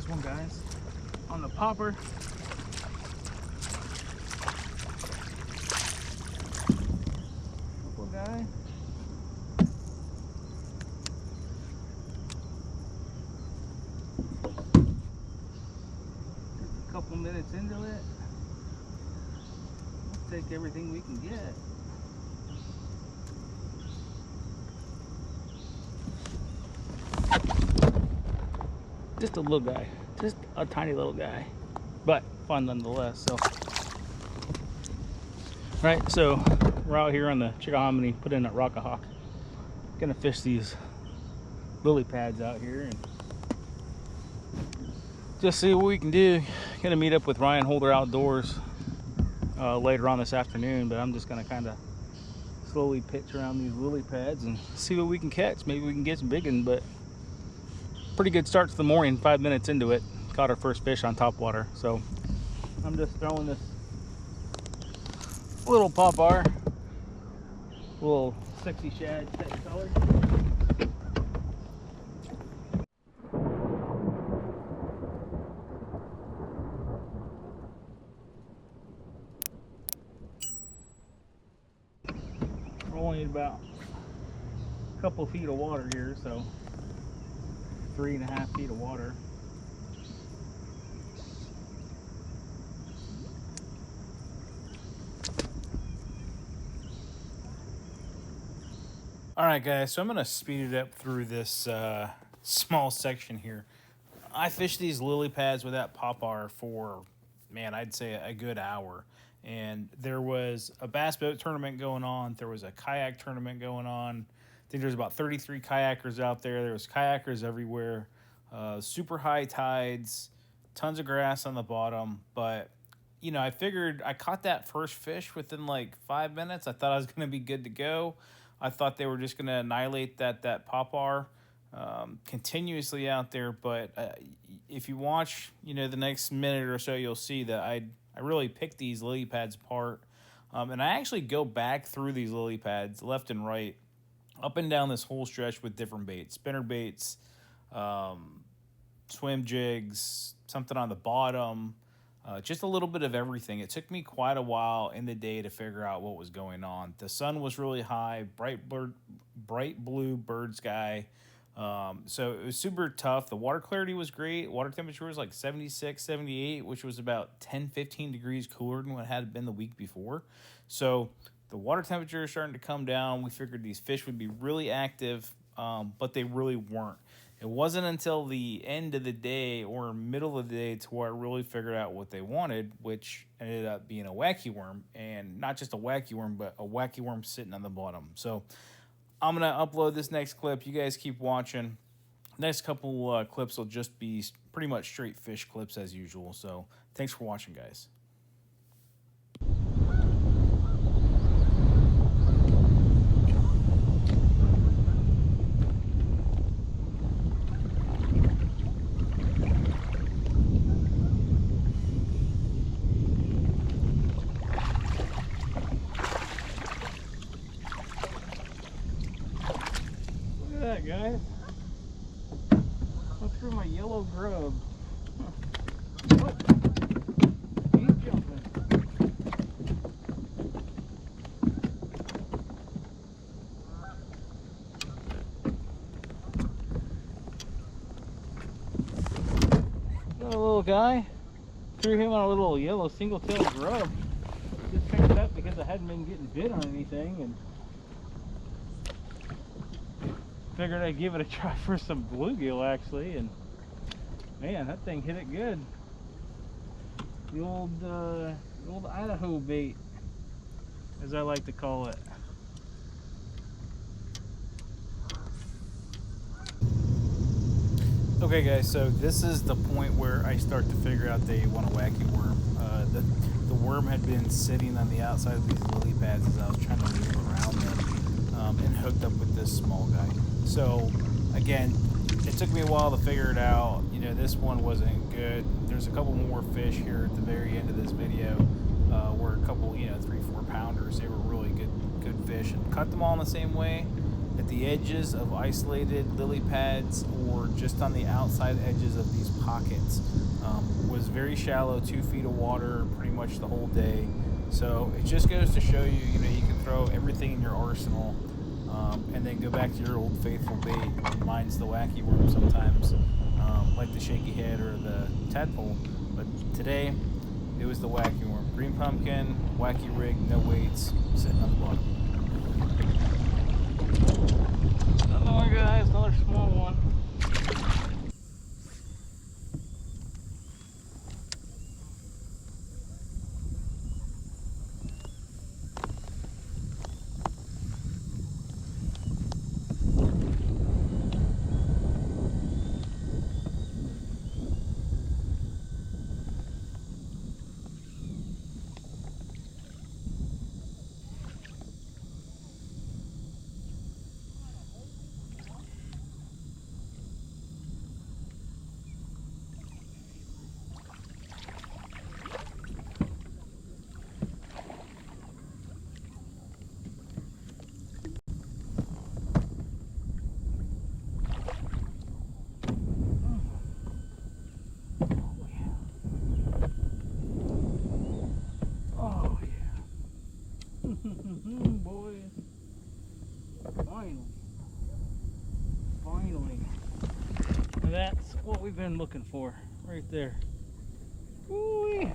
There's one, guys, on the popper. Little guy. Just a couple minutes into it. Let's take everything we can get. Just a little guy, just a tiny little guy, but fun nonetheless. So, right, so we're out here on the Chickahominy, put in at Rockahawk. Gonna fish these lily pads out here and just see what we can do. Gonna meet up with Ryan Holder Outdoors later on this afternoon, but I'm just gonna kind of slowly pitch around these lily pads and see what we can catch. Maybe we can get some big ones, but pretty good start to the morning. 5 minutes into it, caught our first fish on top water. So I'm just throwing this little popper, little sexy shad type color. We're only about a couple feet of water here, so 3.5 feet of water. All right, guys, so I'm gonna speed it up through this small section here. I fished these lily pads with that popper for, man, I'd say a good hour. And there was a bass boat tournament going on. There was a kayak tournament going on. I think there's about 33 kayakers out there. There was kayakers everywhere. Super high tides, tons of grass on the bottom. But, you know, I figured I caught that first fish within like 5 minutes. I thought I was going to be good to go. I thought they were just going to annihilate that popper continuously out there. But if you watch, you know, the next minute or so, you'll see that I really picked these lily pads apart. And I actually go back through these lily pads left and right, up and down this whole stretch with different baits, spinner baits, swim jigs, something on the bottom, just a little bit of everything. It took me quite a while in the day to figure out what was going on. The sun was really high, bright blue bird sky. So it was super tough. The water clarity was great. Water temperature was like 76, 78, which was about 10, 15 degrees cooler than what had been the week before. So the water temperature is starting to come down. We figured these fish would be really active, but they really weren't. It wasn't until the end of the day or middle of the day to where I really figured out what they wanted, which ended up being a wacky worm, and not just a wacky worm, but a wacky worm sitting on the bottom. So I'm going to upload this next clip. You guys keep watching. Next couple clips will just be pretty much straight fish clips as usual. So thanks for watching, guys. Look at that, guys. Look through my yellow grub. Oh, he's jumping. Got a little guy. Threw him on a little yellow single-tailed grub. Just picked it up because I hadn't been getting bit on anything, and figured I'd give it a try for some bluegill actually, and man, that thing hit it good. The old Idaho bait, as I like to call it. Okay, guys, so this is the point where I start to figure out they want a wacky worm. The worm had been sitting on the outside of these lily pads as I was trying to move around them, and hooked up with this small guy. So again, it took me a while to figure it out. You know, this one wasn't good. There's a couple more fish here at the very end of this video, were a couple, you know, 3-4 pounders. They were really good fish, and cut them all in the same way. At the edges of isolated lily pads or just on the outside edges of these pockets. Was very shallow, 2 feet of water pretty much the whole day. So it just goes to show you, you can throw everything in your arsenal, and then go back to your old faithful bait. Mine's the wacky worm sometimes, like the shaky head or the tadpole. But today, it was the wacky worm. Green pumpkin, wacky rig, no weights, sitting on the bottom. Another one, guys, another small one. Boys, finally, and that's what we've been looking for right there. Woo-wee.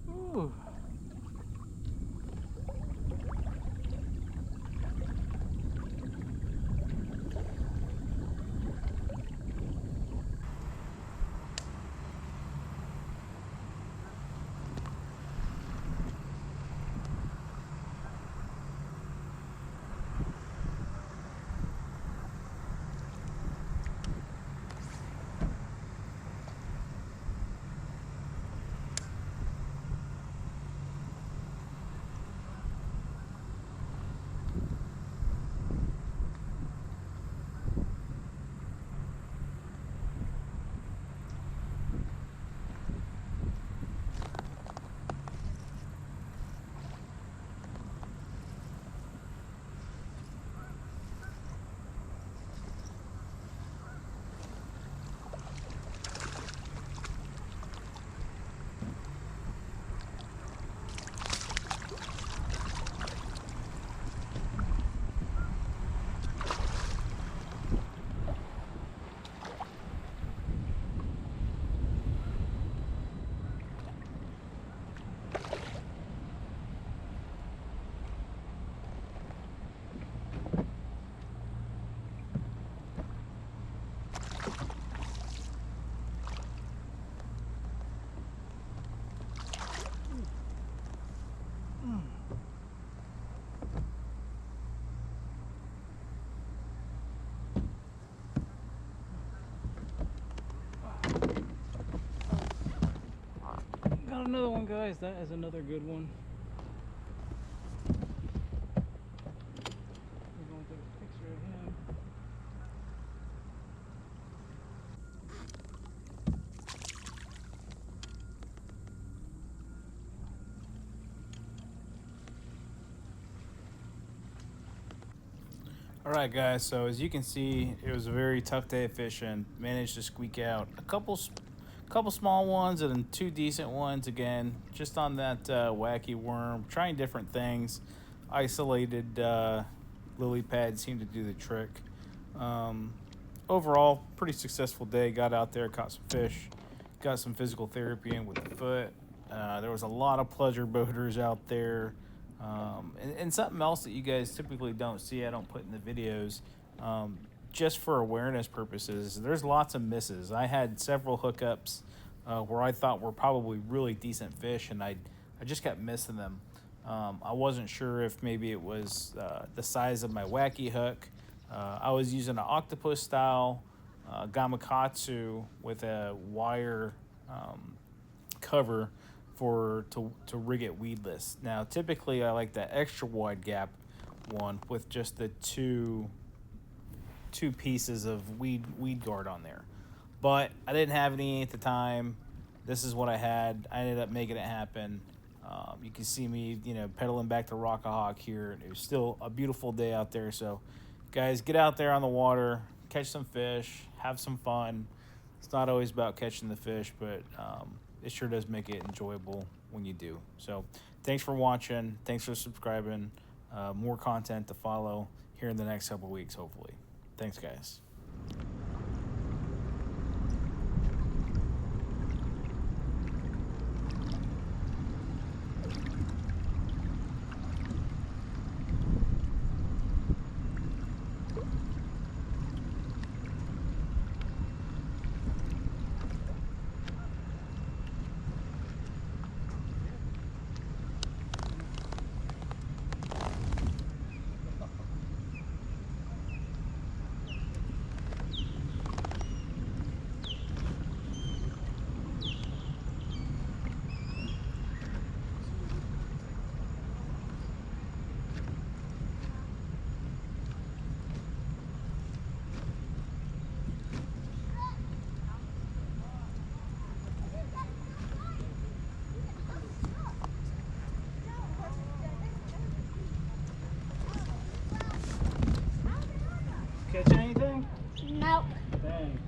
Ooh. Got another one, guys. That is another good one. We're going to take a picture of him. All right, guys. So as you can see, it was a very tough day of fishing. Managed to squeak out a couple small ones and then 2 decent ones. Again, just on that wacky worm, trying different things. Isolated lily pad seemed to do the trick. Overall, pretty successful day. Got out there, caught some fish, got some physical therapy in with the foot. There was a lot of pleasure boaters out there. And something else that you guys typically don't see, I don't put in the videos, just for awareness purposes, there's lots of misses. I had several hookups where I thought were probably really decent fish, and I just kept missing them. I wasn't sure if maybe it was the size of my wacky hook. I was using an octopus style gamakatsu with a wire cover to rig it weedless. Now, typically, I like that extra wide gap one with just the two pieces of weed guard on there. But I didn't have any at the time. This is what I had. I ended up making it happen. You can see me, pedaling back to Rockahawk here. It was still a beautiful day out there. So, guys, get out there on the water, catch some fish, have some fun. It's not always about catching the fish, but it sure does make it enjoyable when you do. So, thanks for watching. Thanks for subscribing. More content to follow here in the next couple weeks, hopefully. Thanks, guys. Catch anything? Nope. Dang.